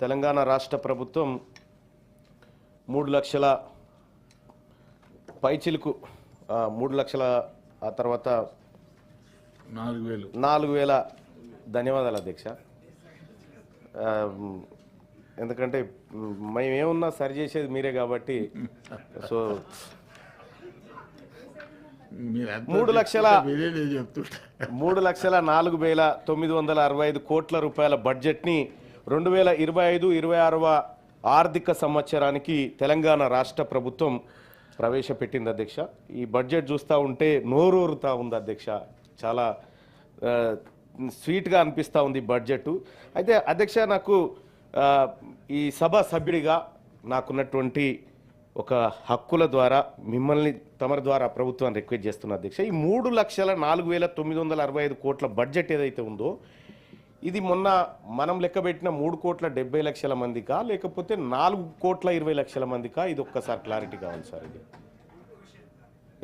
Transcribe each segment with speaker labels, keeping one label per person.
Speaker 1: తెలంగాణ రాష్ట్ర ప్రభుత్వం 3 లక్షల పైచిలకు 3 లక్షల ఆ తర్వాత 4,000 ధన్యవాదాలు అధ్యక్ష. ఎందుకంటే మేమేమున్నా సరి చేసేది మీరే కాబట్టి సో 3,04,965 కోట్ల రూపాయల బడ్జెట్ని 2025-26వ ఆర్థిక సంవత్సరానికి తెలంగాణ రాష్ట్ర ప్రభుత్వం ప్రవేశపెట్టింది అధ్యక్ష. ఈ బడ్జెట్ చూస్తూ ఉంటే నోరూరుతా ఉంది అధ్యక్ష, చాలా స్వీట్గా అనిపిస్తూ ఉంది బడ్జెట్. అయితే అధ్యక్ష, నాకు ఈ సభ సభ్యుడిగా నాకున్నటువంటి ఒక హక్కుల ద్వారా మిమ్మల్ని తమరి ద్వారా ప్రభుత్వాన్ని రిక్వెస్ట్ చేస్తున్నా అధ్యక్ష. ఈ 3,04,965 కోట్ల బడ్జెట్ ఏదైతే ఉందో ఇది మొన్న మనం లెక్కబెట్టిన 3,70,00,000 మందికా లేకపోతే 4,20,00,000 మందికా? ఇది ఒక్కసారి క్లారిటీ కావాలి సార్. ఇది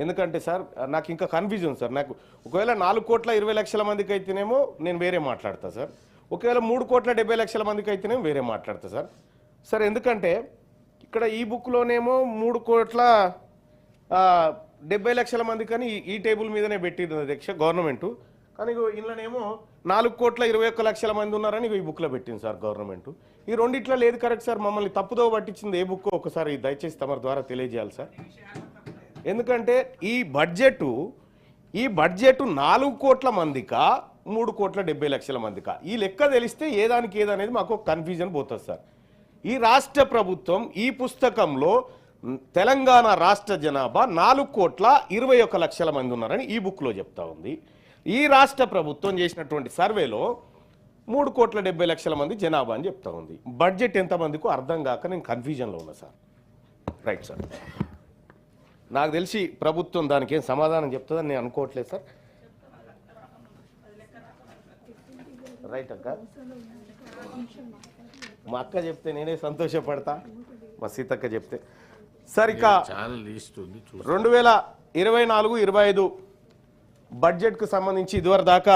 Speaker 1: ఎందుకంటే సార్ నాకు ఇంకా కన్ఫ్యూజన్ సార్. నాకు ఒకవేళ 4,20,00,000 మందికి అయితేనేమో నేను వేరే మాట్లాడతా సార్, ఒకవేళ 3,70,00,000 మందికి అయితేనేమో వేరే మాట్లాడతా సార్. సార్ ఎందుకంటే ఇక్కడ ఈ బుక్లోనేమో 3,70,00,000 మంది కానీ ఈ టేబుల్ మీదనే పెట్టింది అధ్యక్ష గవర్నమెంట్, కానీ ఇందులోనేమో 4,21,00,000 మంది ఉన్నారని ఈ బుక్లో పెట్టింది సార్ గవర్నమెంట్. ఈ రెండిట్లో లేదు కరెక్ట్ సార్. మమ్మల్ని తప్పుదో పట్టించింది ఏ బుక్ ఒకసారి దయచేసి తమ ద్వారా తెలియజేయాలి సార్. ఎందుకంటే ఈ బడ్జెట్ 4 కోట్ల మందికా 3,70,00,000 మందికా ఈ లెక్క తెలిస్తే ఏదానికి ఏదనేది మాకు కన్ఫ్యూజన్ పోతుంది సార్. ఈ రాష్ట్ర ప్రభుత్వం ఈ పుస్తకంలో తెలంగాణ రాష్ట్ర జనాభా 4,21,00,000 మంది ఉన్నారని ఈ బుక్లో చెప్తా ఉంది. ఈ రాష్ట్ర ప్రభుత్వం చేసినటువంటి సర్వేలో 3,70,00,000 మంది జనాభా అని చెప్తా ఉంది. బడ్జెట్ ఎంతమందికో అర్థం కాక నేను కన్ఫ్యూజన్లో ఉన్నా సార్. రైట్ సార్, నాకు తెలిసి ప్రభుత్వం దానికి ఏం సమాధానం చెప్తుందని నేను అనుకోవట్లేదు సార్. రైట్ అక్క, మా అక్క చెప్తే నేనే సంతోషపడతా, మా సీతక్క చెప్తే. సార్ ఇక 2024-25 బడ్జెట్కు సంబంధించి ఇదివరకు దాకా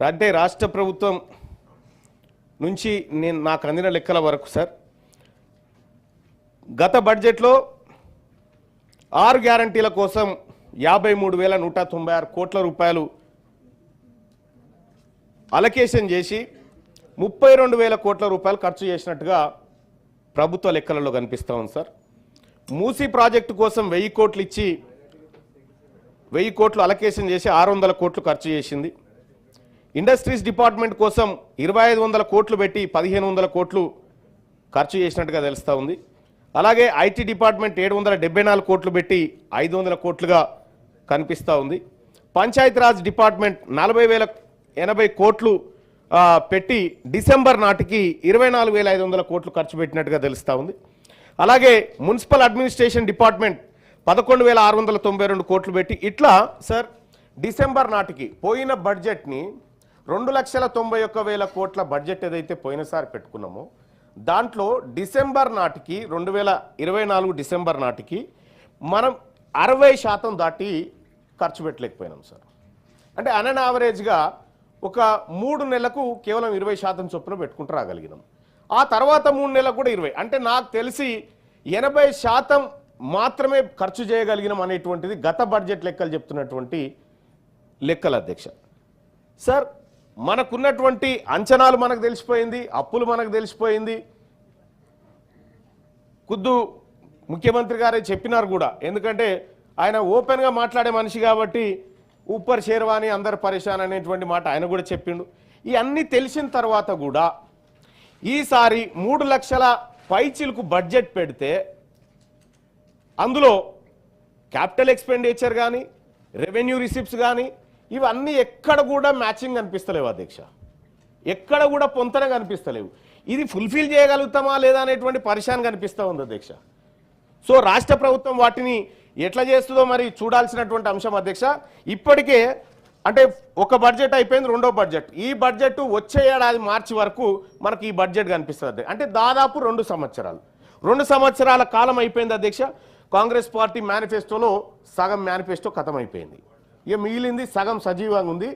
Speaker 1: అంటే రాష్ట్ర ప్రభుత్వం నుంచి నాకు అందిన లెక్కల వరకు సార్, గత బడ్జెట్లో 6 గ్యారంటీల కోసం 53,196 కోట్ల రూపాయలు అలొకేషన్ చేసి 32,000 కోట్ల రూపాయలు ఖర్చు చేసినట్టుగా ప్రభుత్వ లెక్కలలో కనిపిస్తూ ఉంది సార్. మూసీ ప్రాజెక్టు కోసం 1,000 కోట్లు ఇచ్చి 1,000 కోట్లు అలొకేషన్ చేసి 600 కోట్లు ఖర్చు చేసింది. ఇండస్ట్రీస్ డిపార్ట్మెంట్ కోసం 2,500 కోట్లు పెట్టి 1,500 కోట్లు ఖర్చు చేసినట్టుగా తెలుస్తూ ఉంది. అలాగే ఐటీ డిపార్ట్మెంట్ 774 కోట్లు పెట్టి 500 కోట్లుగా కనిపిస్తూ ఉంది. పంచాయతీరాజ్ డిపార్ట్మెంట్ 40,080 కోట్లు పెట్టి డిసెంబర్ నాటికి 24,500 కోట్లు ఖర్చు పెట్టినట్టుగా తెలుస్తూ ఉంది. అలాగే మున్సిపల్ అడ్మినిస్ట్రేషన్ డిపార్ట్మెంట్ 11,692 కోట్లు పెట్టి ఇట్లా సార్ డిసెంబర్ నాటికి పోయిన బడ్జెట్ని 2,91,000 కోట్ల బడ్జెట్ ఏదైతే పోయినసారి పెట్టుకున్నామో దాంట్లో డిసెంబర్ నాటికి 2024 డిసెంబర్ నాటికి మనం 60% దాటి ఖర్చు పెట్టలేకపోయినాం సార్. అంటే అన్ యావరేజ్గా ఒక 3 నెలలకు కేవలం 20% చొప్పున పెట్టుకుంటూ రాగలిగినాం. ఆ తర్వాత 3 నెలలకు కూడా 20, అంటే నాకు తెలిసి 80% మాత్రమే ఖర్చు చేయగలిగినాం అనేటువంటిది గత బడ్జెట్ లెక్కలు చెప్తున్నటువంటి లెక్కలు అధ్యక్ష. సార్ మనకున్నటువంటి అంచనాలు మనకు తెలిసిపోయింది, అప్పులు మనకు తెలిసిపోయింది. ఖుద్దు ముఖ్యమంత్రి గారే చెప్పినారు కూడా, ఎందుకంటే ఆయన ఓపెన్గా మాట్లాడే మనిషి కాబట్టి ఊపర్ షేర్వాణి అందరు పరేషాన్ అనేటువంటి మాట ఆయన కూడా చెప్పిండు. ఇవన్నీ తెలిసిన తర్వాత కూడా ఈసారి 3 లక్షల పైచిలకు బడ్జెట్ పెడితే అందులో క్యాపిటల్ ఎక్స్పెండిచర్ కానీ రెవెన్యూ రిసిప్ట్స్ కానీ ఇవన్నీ ఎక్కడ కూడా మ్యాచింగ్ కనిపిస్తలేవు అధ్యక్ష, ఎక్కడ కూడా పొంతన కనిపిస్తలేవు. ఇది ఫుల్ఫిల్ చేయగలుగుతామా లేదా అనేటువంటి పరిశాన్ కనిపిస్తూ ఉంది అధ్యక్ష. సో రాష్ట్ర ప్రభుత్వం వాటిని ఎట్లా చేస్తుందో మరి చూడాల్సినటువంటి అంశం అధ్యక్ష. ఇప్పటికే అంటే ఒక బడ్జెట్ అయిపోయింది, రెండో బడ్జెట్. ఈ బడ్జెట్ వచ్చే ఏడాది మార్చి వరకు మనకి ఈ బడ్జెట్ కనిపిస్తుంది. అంటే దాదాపు 2 సంవత్సరాల కాలం అయిపోయింది అధ్యక్ష. కాంగ్రెస్ పార్టీ మేనిఫెస్టోలో సగం మేనిఫెస్టో ఖతం అయిపోయింది, ఇక మిగిలింది సగం సజీవంగా ఉంది.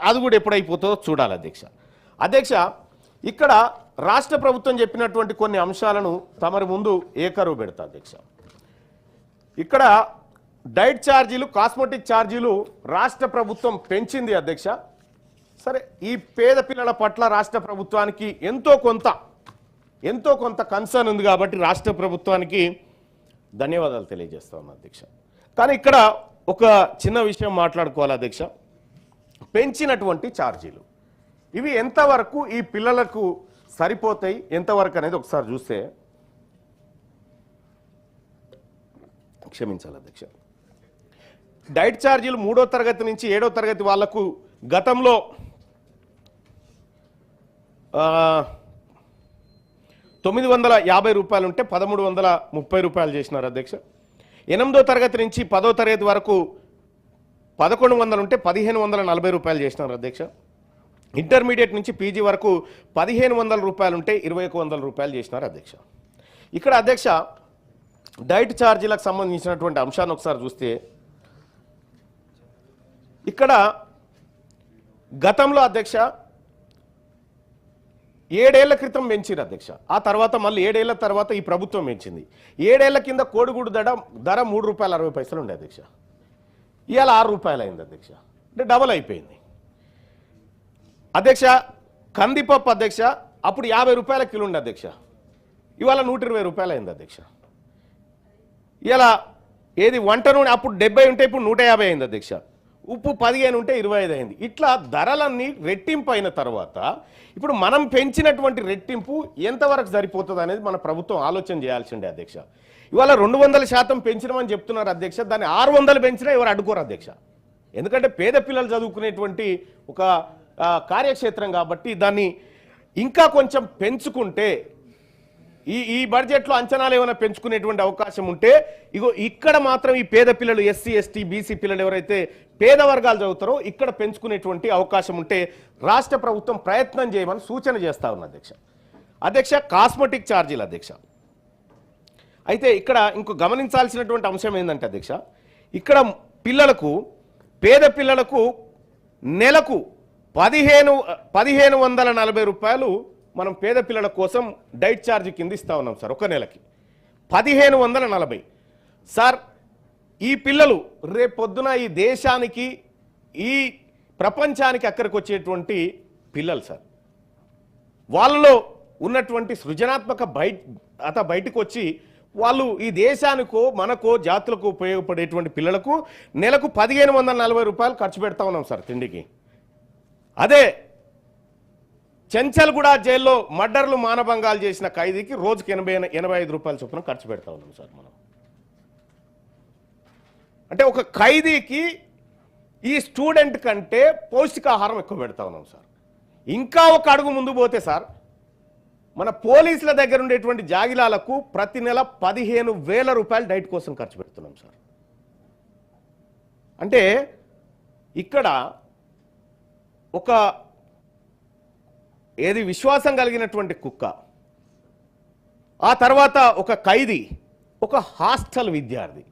Speaker 1: అది కూడా ఎప్పుడైపోతుందో చూడాలి అధ్యక్ష. ఇక్కడ రాష్ట్ర ప్రభుత్వం చెప్పినటువంటి కొన్ని అంశాలను తమరి ముందు ఏకరువు పెడతా అధ్యక్ష. ఇక్కడ డైట్ ఛార్జీలు, కాస్మెటిక్ ఛార్జీలు రాష్ట్ర ప్రభుత్వం పెంచింది అధ్యక్ష. సరే, ఈ పేద పిల్లల పట్ల రాష్ట్ర ప్రభుత్వానికి ఎంతో కొంత కన్సర్న్ ఉంది కాబట్టి రాష్ట్ర ప్రభుత్వానికి ధన్యవాదాలు తెలియజేస్తా ఉన్నా అధ్యక్ష. కానీ ఇక్కడ ఒక చిన్న విషయం మాట్లాడుకోవాలి అధ్యక్ష. పెంచినటువంటి ఛార్జీలు ఇవి ఎంతవరకు ఈ పిల్లలకు సరిపోతాయి, ఎంతవరకు అనేది ఒకసారి చూస్తే, క్షమించాలి అధ్యక్ష, డైట్ ఛార్జీలు 3వ తరగతి నుంచి 7వ తరగతి వాళ్లకు గతంలో 950 రూపాయలు ఉంటే 1330 రూపాయలు చేసినారు అధ్యక్ష. 8వ తరగతి నుంచి 10వ తరగతి వరకు 1100 ఉంటే 1540 రూపాయలు చేసినారు అధ్యక్ష. ఇంటర్మీడియట్ నుంచి పీజీ వరకు 1500 రూపాయలు ఉంటే 2100 రూపాయలు చేసినారు అధ్యక్ష. ఇక్కడ అధ్యక్ష డైట్ ఛార్జీలకు సంబంధించినటువంటి అంశాన్ని ఒకసారి చూస్తే, ఇక్కడ గతంలో అధ్యక్ష 7 ఏళ్ల క్రితం పెంచారు అధ్యక్ష. ఆ తర్వాత మళ్ళీ 7 ఏళ్ల తర్వాత ఈ ప్రభుత్వం పెంచింది. 7 ఏళ్ల కింద కోడిగుడు ధర ₹3.60 ఉండే అధ్యక్ష. ఇవాళ ₹6 అయింది అధ్యక్ష. అంటే డబల్ అయిపోయింది అధ్యక్ష. కందిపప్పు అధ్యక్ష అప్పుడు ₹50 కిలో ఉండే అధ్యక్ష. ఇవాళ ₹120 అయింది అధ్యక్ష. ఇలా ఏది వంట నూనె అప్పుడు 70 ఉంటే ఇప్పుడు 150 అయింది అధ్యక్ష. ఉప్పు 15 ఉంటే 25 అయింది. ఇట్లా ధరలన్నీ రెట్టింపు అయిన తర్వాత ఇప్పుడు మనం పెంచినటువంటి రెట్టింపు ఎంతవరకు సరిపోతుంది అనేది మన ప్రభుత్వం ఆలోచన చేయాల్సిందే అధ్యక్ష. ఇవాళ 200% పెంచినామని చెప్తున్నారు అధ్యక్ష. దాన్ని 600 పెంచినా ఎవరు అడ్డుకోరు అధ్యక్ష. ఎందుకంటే పేద పిల్లలు చదువుకునేటువంటి ఒక కార్యక్షేత్రం కాబట్టి దాన్ని ఇంకా కొంచెం పెంచుకుంటే ఈ బడ్జెట్లో అంచనాలు ఏమైనా పెంచుకునేటువంటి అవకాశం ఉంటే, ఇగో ఇక్కడ మాత్రం ఈ పేద పిల్లలు, ఎస్సీ ఎస్టీ బీసీ పిల్లలు ఎవరైతే పేద వర్గాలు చదువుతారో ఇక్కడ పెంచుకునేటువంటి అవకాశం ఉంటే రాష్ట్ర ప్రభుత్వం ప్రయత్నం చేయమని సూచన చేస్తా ఉన్న అధ్యక్ష. కాస్మెటిక్ ఛార్జీలు అధ్యక్ష. అయితే ఇక్కడ ఇంకో గమనించాల్సినటువంటి అంశం ఏంటంటే అధ్యక్ష, ఇక్కడ పేద పిల్లలకు నెలకు 1540 రూపాయలు మనం పేద పిల్లల కోసం డైట్ ఛార్జ్ కింద ఇస్తా ఉన్నాం సార్. ఒక నెలకి 1540. సార్, ఈ పిల్లలు రేపొద్దున ఈ దేశానికి, ఈ ప్రపంచానికి అక్కడికి వచ్చేటువంటి పిల్లలు సార్. వాళ్ళలో ఉన్నటువంటి సృజనాత్మక బయటకు వచ్చి వాళ్ళు ఈ దేశానికో మనకో జాతులకు ఉపయోగపడేటువంటి పిల్లలకు నెలకు 1540 రూపాయలు ఖర్చు పెడతా ఉన్నాం సార్ తిండికి. అదే చెంచల్గూడ జైల్లో మర్డర్లు, మానభంగాలు చేసిన ఖైదీకి రోజుకి 85 రూపాయల చొప్పున ఖర్చు పెడతా ఉన్నాం సార్ మనం. అంటే ఒక ఖైదీకి ఈ స్టూడెంట్ కంటే పౌష్టికాహారం ఎక్కువ పెడతా ఉన్నాం సార్. ఇంకా ఒక అడుగు ముందు పోతే సార్, మన పోలీసుల దగ్గర ఉండేటువంటి జాగిలాలకు ప్రతి నెల 15,000 రూపాయలు డైట్ కోసం ఖర్చు పెడుతున్నాం సార్. అంటే ఇక్కడ ఒక ఏది విశ్వాసం కలిగినటువంటి కుక్క, ఆ తర్వాత ఒక ఖైదీ, ఒక హాస్టల్ విద్యార్థి,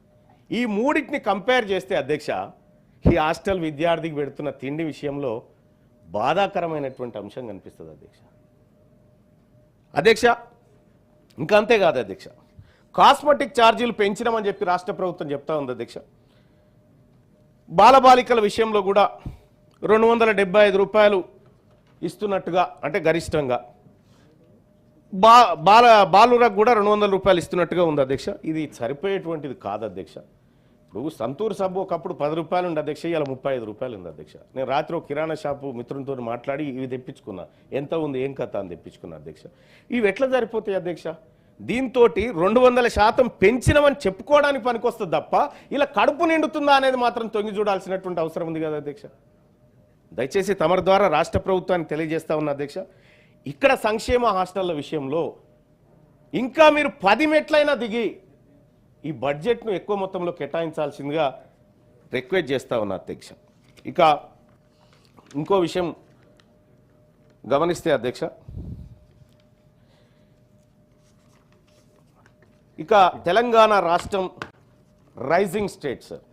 Speaker 1: ఈ మూడింటిని కంపేర్ చేస్తే అధ్యక్ష, ఈ హాస్టల్ విద్యార్థికి పెడుతున్న తిండి విషయంలో బాధాకరమైనటువంటి అంశం కనిపిస్తుంది అధ్యక్ష. ఇంకా అంతేకాదు అధ్యక్ష, కాస్మెటిక్ ఛార్జీలు పెంచినామని చెప్పి రాష్ట్ర ప్రభుత్వం చెప్తా ఉంది అధ్యక్ష. బాలబాలికల విషయంలో కూడా 275 రూపాయలు ఇస్తున్నట్టుగా, అంటే గరిష్టంగా బాలురకు కూడా 200 రూపాయలు ఇస్తున్నట్టుగా ఉంది అధ్యక్ష. ఇది సరిపోయేటువంటిది కాదు అధ్యక్ష. ఇప్పుడు సంతూర్ సబ్బు ఒకప్పుడు 10 రూపాయలు ఉంది అధ్యక్ష, ఇలా 35 రూపాయలు ఉంది అధ్యక్ష. నేను రాత్రి ఒక కిరాణా షాపు మిత్రులతో మాట్లాడి ఇవి తెప్పించుకున్నా, ఎంత ఉంది ఏం కథ అని తెప్పించుకున్నా అధ్యక్ష. ఇవి ఎట్లా సరిపోతాయి అధ్యక్ష? దీంతో 200% పెంచినమని చెప్పుకోవడానికి పనికొస్తుంది తప్ప ఇలా కడుపు నిండుతుందా అనేది మాత్రం తొంగి చూడాల్సినటువంటి అవసరం ఉంది కదా అధ్యక్ష. దయచేసి తమరి ద్వారా రాష్ట్ర ప్రభుత్వానికి తెలియజేస్తా ఉన్నా అధ్యక్ష, ఇక్కడ సంక్షేమ హాస్టళ్ల విషయంలో ఇంకా మీరు 10 మెట్లైనా దిగి ఈ బడ్జెట్ను ఎక్కువ మొత్తంలో కేటాయించాల్సిందిగా రిక్వెస్ట్ చేస్తా ఉన్నా అధ్యక్ష. ఇక ఇంకో విషయం గమనిస్తే అధ్యక్ష, ఇక తెలంగాణ రాష్ట్రం రైజింగ్ స్టేట్ సార్.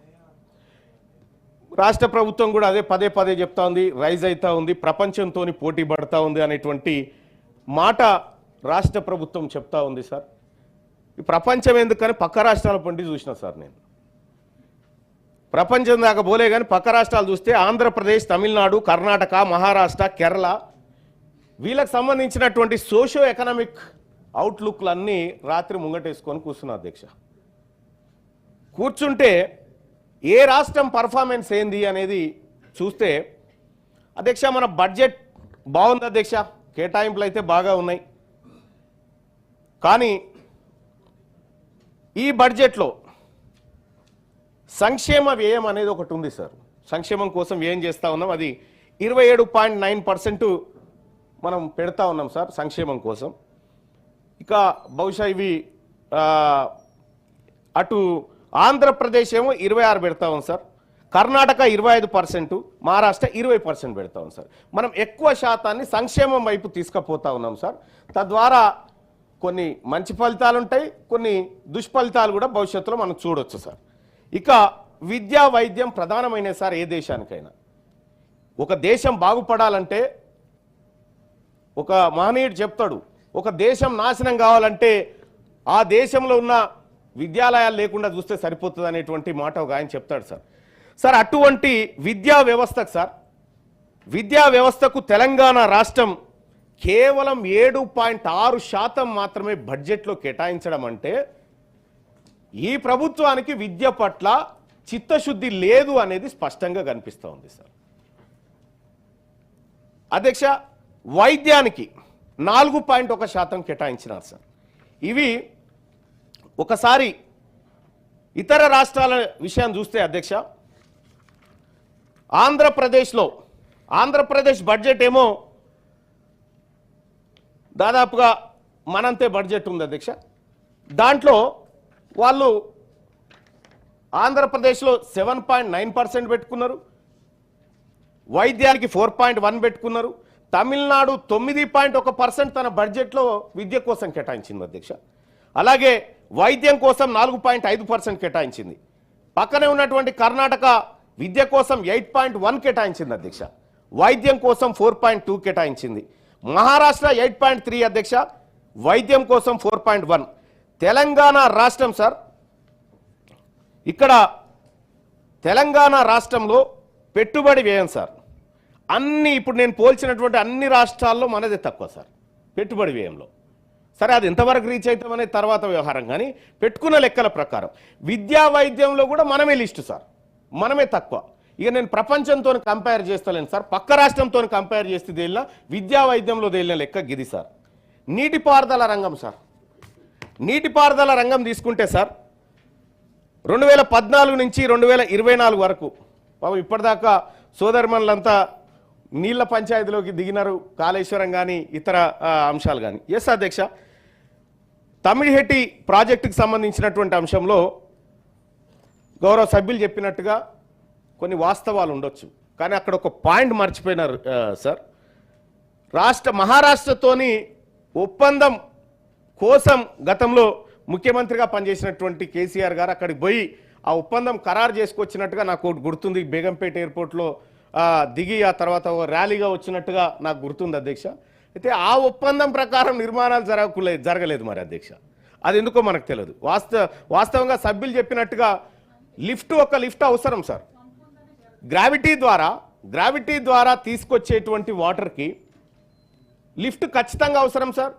Speaker 1: రాష్ట్ర ప్రభుత్వం కూడా అదే పదే చెప్తా ఉంది, రైజ్ అవుతా ఉంది, ప్రపంచంతో పోటీ పడతా ఉంది అనేటువంటి మాట రాష్ట్ర ప్రభుత్వం చెప్తా ఉంది సార్. ఈ ప్రపంచం ఎందుకని పక్క రాష్ట్రాల పండి చూసిన సార్ నేను. ప్రపంచం దాకా పోలే కానీ పక్క రాష్ట్రాలు చూస్తే ఆంధ్రప్రదేశ్, తమిళనాడు, కర్ణాటక, మహారాష్ట్ర, కేరళ వీళ్ళకి సంబంధించినటువంటి సోషో ఎకనామిక్ అవుట్లుక్లన్నీ రాత్రి ముంగటేసుకొని కూర్చున్నా అధ్యక్ష. కూర్చుంటే ఏ రాష్ట్రం పర్ఫార్మెన్స్ ఏంది అనేది చూస్తే అధ్యక్ష మన బడ్జెట్ బాగుంది అధ్యక్ష, కేటాయింపులు అయితే బాగా ఉన్నాయి. కానీ ఈ బడ్జెట్లో సంక్షేమ వ్యయం అనేది ఒకటి ఉంది సార్. సంక్షేమం కోసం వ్యయం చేస్తూ ఉన్నాం, అది 27.9% మనం పెడతా ఉన్నాం సార్ సంక్షేమం కోసం. ఇక బహుశా ఇవి అటు ఆంధ్రప్రదేశ్ ఏమో 26 పెడతా ఉన్నాం సార్, కర్ణాటక 25%, మహారాష్ట్ర 20% పెడతా ఉన్నాం సార్. మనం ఎక్కువ శాతాన్ని సంక్షేమం వైపు తీసుకుపోతా ఉన్నాం సార్. తద్వారా కొన్ని మంచి ఫలితాలు ఉంటాయి, కొన్ని దుష్ఫలితాలు కూడా భవిష్యత్తులో మనం చూడొచ్చు సార్. ఇక విద్యా వైద్యం ప్రధానమైన సార్ ఏ దేశానికైనా. ఒక దేశం బాగుపడాలంటే ఒక మహనీయుడు చెప్తాడు, ఒక దేశం నాశనం కావాలంటే ఆ దేశంలో ఉన్న విద్యాలయాలు లేకుండా చూస్తే సరిపోతుంది అనేటువంటి మాట ఒక ఆయన చెప్తాడు సార్. సార్ అటువంటి విద్యా వ్యవస్థకు సార్, విద్యా వ్యవస్థకు తెలంగాణ రాష్ట్రం కేవలం 7.6% మాత్రమే బడ్జెట్లో కేటాయించడం అంటే ఈ ప్రభుత్వానికి విద్య పట్ల చిత్తశుద్ధి లేదు అనేది స్పష్టంగా కనిపిస్తూ ఉంది సార్. అధ్యక్ష వైద్యానికి 4.1% కేటాయించినారు సార్. ఇవి ఒకసారి ఇతర రాష్ట్రాల విషయం చూస్తే అధ్యక్ష ఆంధ్రప్రదేశ్ బడ్జెట్ ఏమో దాదాపుగా మనంతే బడ్జెట్ ఉంది అధ్యక్ష. దాంట్లో వాళ్ళు ఆంధ్రప్రదేశ్లో 7.9% పెట్టుకున్నారు, వైద్యానికి 4.1 పెట్టుకున్నారు. తమిళనాడు 9.1% తన బడ్జెట్లో విద్య కోసం కేటాయించింది అధ్యక్ష. అలాగే వైద్యం కోసం 4.5% కేటాయించింది. పక్కనే ఉన్నటువంటి కర్ణాటక విద్య కోసం 8.1 కేటాయించింది అధ్యక్ష, వైద్యం కోసం 4.2 కేటాయించింది. మహారాష్ట్ర 8.3 అధ్యక్ష, వైద్యం కోసం 4.1. తెలంగాణ రాష్ట్రం సార్, ఇక్కడ తెలంగాణ రాష్ట్రంలో పెట్టుబడి వ్యయం సార్ అన్ని ఇప్పుడు నేను పోల్చినటువంటి అన్ని రాష్ట్రాల్లో మనదే తక్కువ సార్ పెట్టుబడి వ్యయంలో. సరే అది ఎంతవరకు రీచ్ అవుతామనే తర్వాత వ్యవహారం, కానీ పెట్టుకున్న లెక్కల ప్రకారం విద్యా వైద్యంలో కూడా మనమే లిస్టు సార్, మనమే తక్కువ. ఇక నేను ప్రపంచంతో కంపేర్ చేస్తలేను సార్, పక్క రాష్ట్రంతో కంపేర్ చేస్తే తేలిన విద్యా వైద్యంలో తేలిన లెక్క గిది సార్. నీటిపారుదల రంగం సార్, నీటిపారుదల రంగం తీసుకుంటే సార్ 2014 నుంచి 2024 వరకు పాపం ఇప్పటిదాకా సోదరుమణులంతా నీళ్ల పంచాయతీలోకి దిగినారు, కాళేశ్వరం కానీ ఇతర అంశాలు కానీ. ఎస్ అధ్యక్ష, తమిళహెట్టి ప్రాజెక్టుకి సంబంధించినటువంటి అంశంలో గౌరవ సభ్యులు చెప్పినట్టుగా కొన్ని వాస్తవాలు ఉండొచ్చు, కానీ అక్కడ ఒక పాయింట్ మర్చిపోయినారు సార్. మహారాష్ట్రతోని ఒప్పందం కోసం గతంలో ముఖ్యమంత్రిగా పనిచేసినటువంటి కేసీఆర్ గారు అక్కడికి పోయి ఆ ఒప్పందం ఖరారు చేసుకొచ్చినట్టుగా నాకు గుర్తుంది. బేగంపేట ఎయిర్పోర్ట్లో దిగి ఆ తర్వాత ర్యాలీగా వచ్చినట్టుగా నాకు గుర్తుంది అధ్యక్ష. అయితే ఆ ఒప్పందం ప్రకారం నిర్మాణాలు జరగలేదు మరి అధ్యక్ష, అది ఎందుకో మనకు తెలియదు. వాస్తవంగా సభ్యులు చెప్పినట్టుగా ఒక లిఫ్ట్ అవసరం సార్. గ్రావిటీ ద్వారా తీసుకొచ్చేటువంటి వాటర్కి లిఫ్ట్ ఖచ్చితంగా అవసరం సార్.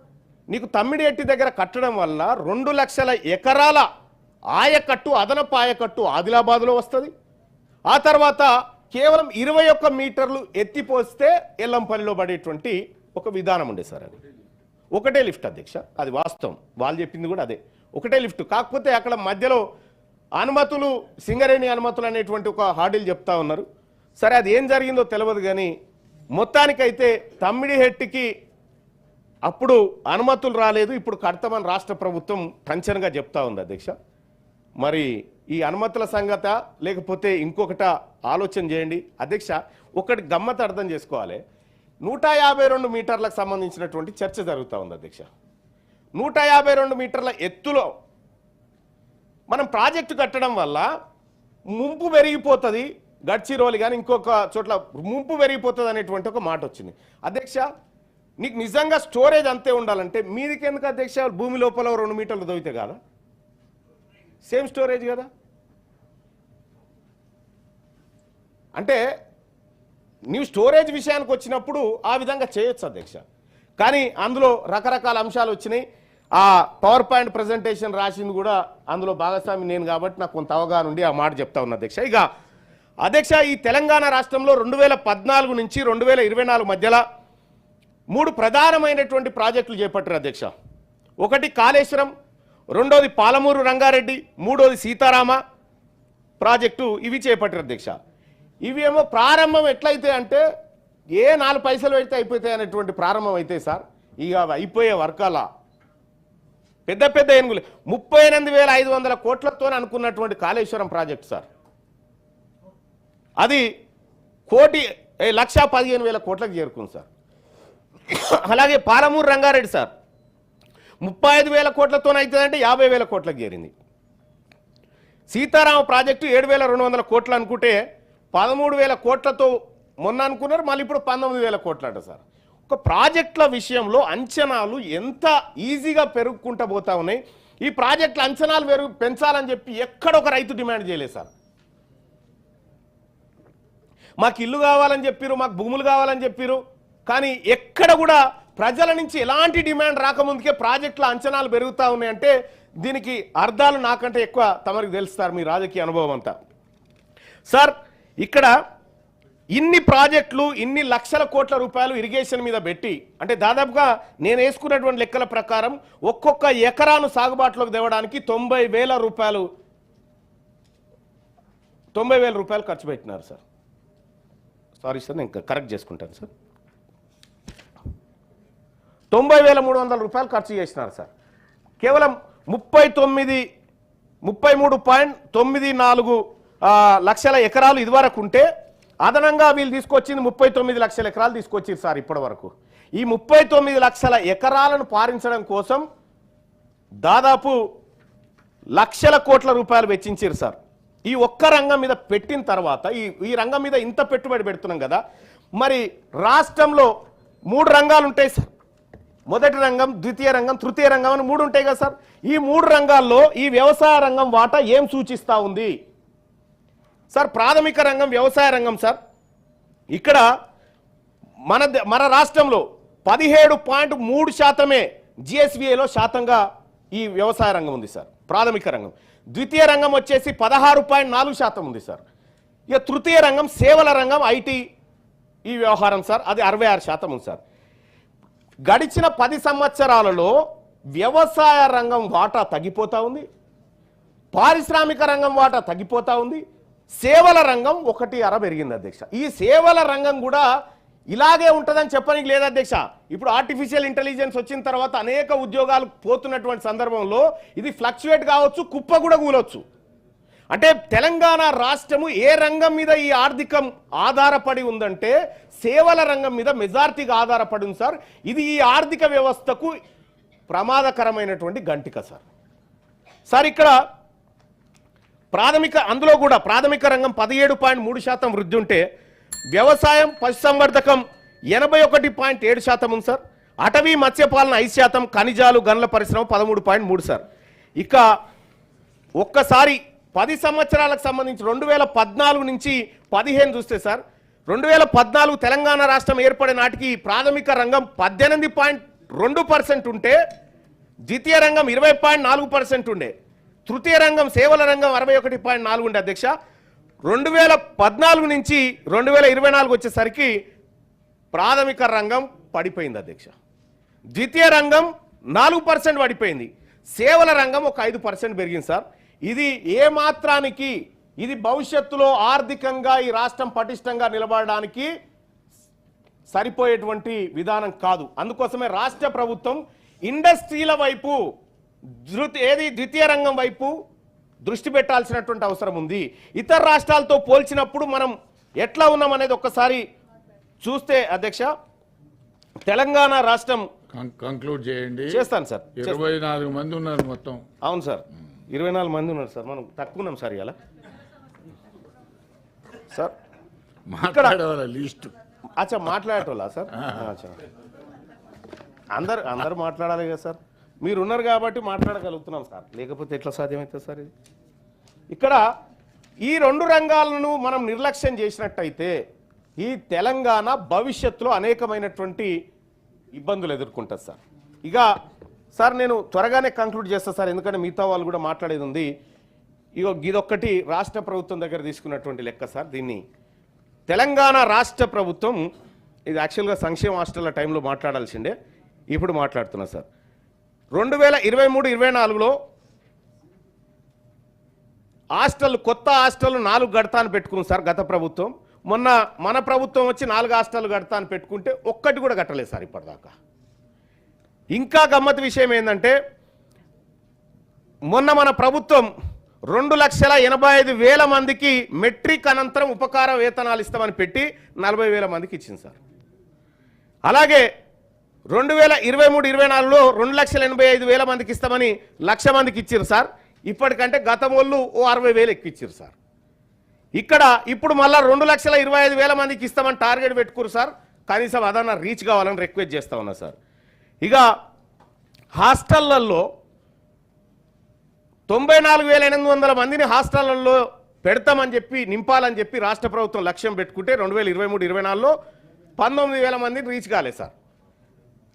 Speaker 1: నీకు తమ్మిడిహెట్టి దగ్గర కట్టడం వల్ల 2 లక్షల ఎకరాల ఆయకట్టు, అదనపు ఆయకట్టు ఆదిలాబాద్లో వస్తుంది. ఆ తర్వాత కేవలం 21 మీటర్లు ఎత్తిపోస్తే ఎల్లంపల్లిలో పడేటువంటి ఒక విధానం ఉండే సార్. అది ఒకటే లిఫ్ట్ అధ్యక్ష, అది వాస్తవం, వాళ్ళు చెప్పింది కూడా అదే, ఒకటే లిఫ్ట్. కాకపోతే అక్కడ మధ్యలో అనుమతులు, సింగరేణి అనుమతులు అనేటువంటి ఒక హార్డిల్ చెప్తా ఉన్నారు. సరే అది ఏం జరిగిందో తెలియదు, కానీ మొత్తానికైతే తమ్మిడిహెట్టికి అప్పుడు అనుమతులు రాలేదు, ఇప్పుడు కడతామని రాష్ట్ర ప్రభుత్వం టెన్షన్గా చెప్తా ఉంది అధ్యక్ష. మరి ఈ అనుమతుల సంగత లేకపోతే ఇంకొకట ఆలోచన చేయండి అధ్యక్ష. ఒకటి గమ్మత్ అర్థం చేసుకోవాలి, 152 మీటర్లకు సంబంధించినటువంటి చర్చ జరుగుతూ ఉంది అధ్యక్ష. 152 మీటర్ల ఎత్తులో మనం ప్రాజెక్టు కట్టడం వల్ల ముంపు పెరిగిపోతుంది, గడ్చిరోలి కానీ ఇంకొక చోట్ల ముంపు పెరిగిపోతుంది అనేటువంటి ఒక మాట వచ్చింది అధ్యక్ష. నీకు నిజంగా స్టోరేజ్ అంతే ఉండాలంటే మీదికి ఎందుకు అధ్యక్ష భూమి లోపల 2 మీటర్లు దొవితే కదా సేమ్ స్టోరేజ్ కదా. అంటే నీవు స్టోరేజ్ విషయానికి వచ్చినప్పుడు ఆ విధంగా చేయొచ్చు అధ్యక్ష. కానీ అందులో రకరకాల అంశాలు వచ్చినాయి. ఆ పవర్ పాయింట్ ప్రజెంటేషన్ రాసింది కూడా అందులో భాగస్వామి నేను కాబట్టి నాకు కొంత అవగాహన ఉండి ఆ మాట చెప్తా ఉన్నా అధ్యక్ష. ఇక అధ్యక్ష ఈ తెలంగాణ రాష్ట్రంలో 2014 నుంచి 2024 మధ్యలో 3 ప్రధానమైనటువంటి ప్రాజెక్టులు చేపట్టారు అధ్యక్ష. ఒకటి కాళేశ్వరం, రెండోది పాలమూరు రంగారెడ్డి, మూడోది సీతారామ ప్రాజెక్టు ఇవి చేపట్టారు అధ్యక్ష. ఇవేమో ప్రారంభం ఎట్లయితే అంటే 4 పైసలు పెడితే అయిపోతాయి అనేటువంటి ప్రారంభం అయితే సార్ ఇక అయిపోయే వర్కాల పెద్ద పెద్ద ఏనుగులు 38,500 కోట్లతో అనుకున్నటువంటి కాళేశ్వరం ప్రాజెక్టు సార్ అది 1,15,000 కోట్లకు చేరుకుంది సార్. అలాగే పాలమూరు రంగారెడ్డి సార్ 35,000 కోట్లతో అవుతుందంటే 50,000 కోట్లకు చేరింది. సీతారామ ప్రాజెక్టు 7,200 కోట్లు అనుకుంటే 13,000 కోట్లతో మొన్న అనుకున్నారు, మళ్ళీ ఇప్పుడు 19,000 కోట్లట సార్. ఒక ప్రాజెక్టుల విషయంలో అంచనాలు ఎంత ఈజీగా పెరుగుకుంటూ పోతా ఉన్నాయి. ఈ ప్రాజెక్టుల అంచనాలు పెంచాలని చెప్పి ఎక్కడొక రైతు డిమాండ్ చేయలేదు సార్. మాకు ఇల్లు కావాలని చెప్పారు, మాకు భూములు కావాలని చెప్పారు, కానీ ఎక్కడ కూడా ప్రజల నుంచి ఎలాంటి డిమాండ్ రాకముందుకే ప్రాజెక్టుల అంచనాలు పెరుగుతూ ఉన్నాయంటే దీనికి అర్థాలు నాకంటే ఎక్కువ తమరికి తెలుస్తారు మీ రాజకీయ అనుభవం అంతా. సార్ ఇక్కడ ఇన్ని ప్రాజెక్టులు ఇన్ని లక్షల కోట్ల రూపాయలు ఇరిగేషన్ మీద పెట్టి అంటే దాదాపుగా నేను వేసుకున్నటువంటి లెక్కల ప్రకారం ఒక్కొక్క ఎకరాను సాగుబాటులోకి తేవడానికి 90,000 రూపాయలు ఖర్చు పెట్టినారు సార్. సారీ సార్ నేను కరెక్ట్ చేసుకుంటాను సార్. 90,300 రూపాయలు ఖర్చు చేసినారు సార్. కేవలం 33.94 లక్షల ఎకరాలు ఇదివరకు ఉంటే అదనంగా వీళ్ళు తీసుకొచ్చింది 39 లక్షల ఎకరాలు తీసుకొచ్చారు సార్. ఇప్పటి వరకు ఈ 39 లక్షల ఎకరాలను పారించడం కోసం దాదాపు లక్షల కోట్ల రూపాయలు వెచ్చించారు సార్. ఈ ఒక్క రంగం మీద పెట్టిన తర్వాత ఈ రంగం మీద ఇంత పెట్టుబడి పెడుతున్నాం కదా, మరి రాష్ట్రంలో 3 రంగాలు ఉంటాయి సార్. మొదటి రంగం, ద్వితీయ రంగం, తృతీయ రంగం అని 3 ఉంటాయి కదా సార్. ఈ 3 రంగాల్లో ఈ వ్యవసాయ రంగం వాటా ఏం సూచిస్తూ ఉంది సార్? ప్రాథమిక రంగం వ్యవసాయ రంగం సార్. ఇక్కడ మన రాష్ట్రంలో 17.3% జిఎస్విఏలో శాతంగా ఈ వ్యవసాయ రంగం ఉంది సార్, ప్రాథమిక రంగం. ద్వితీయ రంగం వచ్చేసి 16.4% ఉంది సార్. ఇక తృతీయ రంగం సేవల రంగం ఐటీ ఈ వ్యవహారం సార్, అది 66% ఉంది సార్. గడిచిన 10 సంవత్సరాలలో వ్యవసాయ రంగం వాటా తగ్గిపోతూ ఉంది, పారిశ్రామిక రంగం వాటా తగ్గిపోతూ ఉంది, సేవల రంగం 1.5 పెరిగింది అధ్యక్ష. ఈ సేవల రంగం కూడా ఇలాగే ఉంటుందని చెప్పడానికి లేదు అధ్యక్ష. ఇప్పుడు ఆర్టిఫిషియల్ ఇంటెలిజెన్స్ వచ్చిన తర్వాత అనేక ఉద్యోగాలు పోతున్నటువంటి సందర్భంలో ఇది ఫ్లక్చువేట్ కావచ్చు, కుప్ప కూడా కూలవచ్చు. అంటే తెలంగాణ రాష్ట్రము ఏ రంగం మీద ఈ ఆర్థికం ఆధారపడి ఉందంటే సేవల రంగం మీద మెజారిటీగా ఆధారపడి ఉంది సార్. ఇది ఈ ఆర్థిక వ్యవస్థకు ప్రమాదకరమైనటువంటి గంటిక సార్. సార్ ఇక్కడ అందులో కూడా ప్రాథమిక రంగం 17.3% వృద్ధి ఉంటే వ్యవసాయం పశుసంవర్ధకం 81.7% ఉంది సార్. అటవీ మత్స్యపాలన 5%, ఖనిజాలు గనుల పరిశ్రమ 13.3 సార్. ఇక ఒక్కసారి 10 సంవత్సరాలకు సంబంధించి 2014 నుంచి 15 చూస్తే సార్, 2014 తెలంగాణ రాష్ట్రం ఏర్పడే నాటికి ప్రాథమిక రంగం 18.2% ఉంటే ద్వితీయ రంగం 20.4% ఉండే, తృతీయ రంగం సేవల రంగం 61.4 ఉండే అధ్యక్ష. 2014 నుంచి 2024 వచ్చేసరికి ప్రాథమిక రంగం పడిపోయింది అధ్యక్ష. ద్వితీయ రంగం 4% పడిపోయింది, సేవల రంగం ఒక 5% పెరిగింది సార్. ఇది ఏ మాత్రానికి ఇది భవిష్యత్తులో ఆర్థికంగా ఈ రాష్ట్రం పటిష్టంగా నిలబడడానికి సరిపోయేటువంటి విధానం కాదు. అందుకోసమే రాష్ట్ర ప్రభుత్వం ఇండస్ట్రీల వైపు ద్వితీయ రంగం వైపు దృష్టి పెట్టాల్సినటువంటి అవసరం ఉంది. ఇతర రాష్ట్రాలతో పోల్చినప్పుడు మనం ఎట్లా ఉన్నాం అనేది ఒక్కసారి చూస్తే అధ్యక్ష, తెలంగాణ రాష్ట్రం
Speaker 2: కంక్లూడ్ చేయండి.
Speaker 1: చేస్తాను సార్.
Speaker 2: 24 మంది ఉన్నారు మొత్తం.
Speaker 1: అవును సార్, 24 మంది ఉన్నారు సార్. మనం తక్కువ ఉన్నాం సార్ ఇలా సార్.
Speaker 2: మాట్లాడేవాళ్ళ లిస్టు
Speaker 1: అచ్చా మాట్లాడేటోళ్ళా సార్? అచ్చా అందరు మాట్లాడాలి కదా సార్. మీరు ఉన్నారు కాబట్టి మాట్లాడగలుగుతున్నాం సార్, లేకపోతే ఎట్లా సాధ్యమవుతుంది సార్ ఇది? ఇక్కడ ఈ రెండు రంగాలను మనం నిర్లక్ష్యం చేసినట్టయితే ఈ తెలంగాణ భవిష్యత్తులో అనేకమైనటువంటి ఇబ్బందులు ఎదుర్కొంటుంది సార్. ఇక సార్ నేను త్వరగానే కంక్లూడ్ చేస్తాను సార్, ఎందుకంటే మిగతా వాళ్ళు కూడా మాట్లాడేది ఉంది. ఇగో ఇదొక్కటి రాష్ట్ర ప్రభుత్వం దగ్గర తీసుకున్నటువంటి లెక్క సార్. దీన్ని తెలంగాణ రాష్ట్ర ప్రభుత్వం, ఇది యాక్చువల్గా సంక్షేమ హాస్టళ్ల టైంలో మాట్లాడాల్సిందే, ఇప్పుడు మాట్లాడుతున్నా సార్. 2023-24లో హాస్టల్, కొత్త హాస్టల్ 4 గడతాను పెట్టుకుంది సార్ గత ప్రభుత్వం. మొన్న మన ప్రభుత్వం వచ్చి 4 హాస్టల్ గడతాను పెట్టుకుంటే ఒక్కటి కూడా కట్టలేదు సార్ ఇప్పటిదాకా. ఇంకా గమ్మత్ విషయం ఏంటంటే మొన్న మన ప్రభుత్వం 2,85,000 మందికి మెట్రిక్ అనంతరం ఉపకార వేతనాలు ఇస్తామని పెట్టి 40,000 మందికి ఇచ్చింది సార్. అలాగే 2023-24లో 2,85,000 మందికి ఇస్తామని 1,00,000 మందికి ఇచ్చారు సార్. ఇప్పటికంటే గతం వాళ్ళు 60,000 ఎక్కిచ్చారు సార్. ఇక్కడ ఇప్పుడు మళ్ళీ 2,25,000 మందికి ఇస్తామని టార్గెట్ పెట్టుకురు సార్. కనీసం అదన్నా రీచ్ కావాలని రిక్వెస్ట్ చేస్తా ఉన్నా సార్. ఇక హాస్టళ్లలో 94,800 మందిని హాస్టళ్లలో పెడతామని చెప్పి, నింపాలని చెప్పి రాష్ట్ర ప్రభుత్వం లక్ష్యం పెట్టుకుంటే 2023-24లో 19,000 మందిని రీచ్ కాలేదు సార్.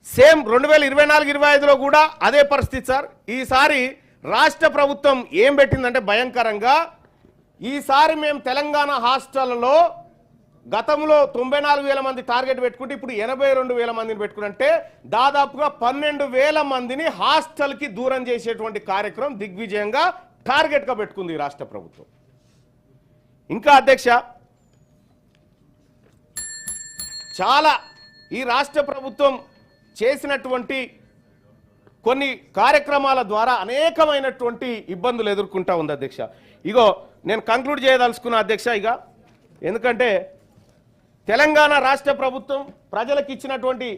Speaker 1: సేమ్ 2024-25లో కూడా అదే పరిస్థితి సార్. ఈసారి రాష్ట్ర ప్రభుత్వం ఏం పెట్టిందంటే భయంకరంగా, ఈసారి మేము తెలంగాణ హాస్టల్లో గతంలో 94,000 మంది టార్గెట్ పెట్టుకుంటే ఇప్పుడు 82,000 మందిని పెట్టుకుంటే దాదాపుగా 12,000 మందిని హాస్టల్కి దూరం చేసేటువంటి కార్యక్రమం దిగ్విజయంగా టార్గెట్గా పెట్టుకుంది ఈ రాష్ట్ర ప్రభుత్వం. ఇంకా అధ్యక్ష, చాలా ఈ రాష్ట్ర ప్రభుత్వం చేసినటువంటి కొన్ని కార్యక్రమాల ద్వారా అనేకమైనటువంటి ఇబ్బందులు ఎదుర్కొంటా ఉంది అధ్యక్ష. ఇగో నేను కంక్లూడ్ చేయదలుచుకున్నా అధ్యక్ష. ఇక ఎందుకంటే తెలంగాణ రాష్ట్ర ప్రభుత్వం ప్రజలకు ఇచ్చినటువంటి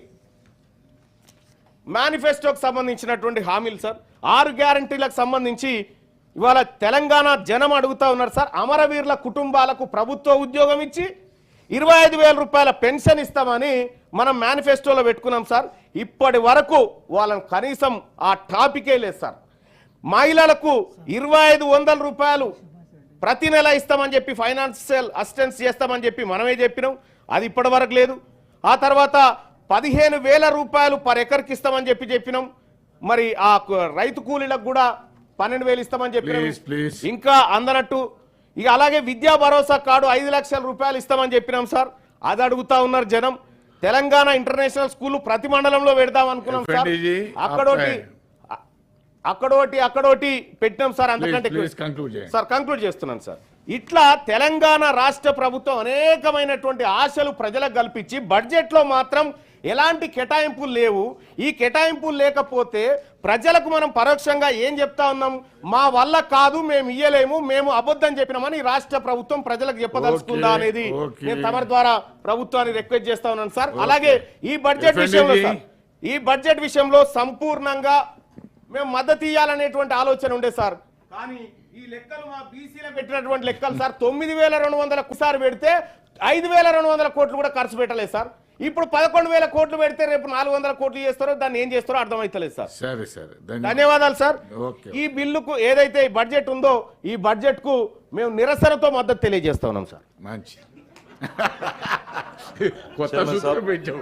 Speaker 1: మేనిఫెస్టోకి సంబంధించినటువంటి హామీలు సార్, 6 గ్యారంటీలకు సంబంధించి ఇవాళ తెలంగాణ జనం అడుగుతా ఉన్నారు సార్. అమరవీరుల కుటుంబాలకు ప్రభుత్వ ఉద్యోగం ఇచ్చి 25,000 రూపాయల పెన్షన్ ఇస్తామని మనం మేనిఫెస్టోలో పెట్టుకున్నాం సార్. ఇప్పటి వరకు వాళ్ళని కనీసం ఆ టాపికే లేదు సార్. మహిళలకు 2,500 రూపాయలు ప్రతి నెల ఇస్తామని చెప్పి, ఫైనాన్షియల్ అసిస్టెన్స్ చేస్తామని చెప్పి మనమే చెప్పినాం, అది ఇప్పటి వరకు లేదు. ఆ తర్వాత 15,000 రూపాయలు పర్ ఎకర్కి ఇస్తామని చెప్పినాం. మరి ఆ రైతు కూలీలకు కూడా 12,000 ఇస్తామని చెప్పినాం, ఇంకా అందనట్టు. ఇక అలాగే విద్యా భరోసా కార్డు 5 లక్షల రూపాయలు ఇస్తామని చెప్పినాం సార్, అది అడుగుతా ఉన్నారు జనం. తెలంగాణ ఇంటర్నేషనల్ స్కూల్ ప్రతి మండలంలో పెడదాం అనుకున్నాం సార్, అక్కడోటి పెట్టినాం సార్. అంతకంటే సార్ కంక్లూడ్ చేస్తున్నాను సార్. ఇట్లా తెలంగాణ రాష్ట్ర ప్రభుత్వం అనేకమైనటువంటి ఆశలు ప్రజలకు కల్పించి బడ్జెట్లో మాత్రం ఎలాంటి కేటాయింపులు లేవు. ఈ కేటాయింపులు లేకపోతే ప్రజలకు మనం పరోక్షంగా ఏం చెప్తా ఉన్నాం, మా వల్ల కాదు, మేము ఇయ్యలేము, మేము అబద్ధం చెప్పినామని రాష్ట్ర ప్రభుత్వం ప్రజలకు చెప్పదలుచుకుందా అనేది నేను తమరి ద్వారా ప్రభుత్వాన్ని రిక్వెస్ట్ చేస్తా ఉన్నాను సార్. అలాగే ఈ బడ్జెట్ విషయంలో సార్, ఈ బడ్జెట్ విషయంలో సంపూర్ణంగా మేము మద్దతు ఇవ్వాలనేటువంటి ఆలోచన ఉండే సార్. కానీ ఈ లెక్కలు మా బీసీలో పెట్టినటువంటి లెక్కలు సార్, 9,200 సార్ పెడితే 5,200 కోట్లు కూడా ఖర్చు పెట్టలేదు సార్. ఇప్పుడు 11,000 కోట్లు పెడితే రేపు 400 కోట్లు చేస్తారో దాన్ని ఏం చేస్తారో అర్థమైతలేదు సార్.
Speaker 2: సరే సరే,
Speaker 1: ధన్యవాదాలు సార్. ఈ బిల్లుకు ఏదైతే ఈ బడ్జెట్ ఉందో ఈ బడ్జెట్ కు మేము నిరసనతో మద్దతు తెలియజేస్తా ఉన్నాం సార్.
Speaker 2: మంచి కొత్త సూత్రం పెట్టావు.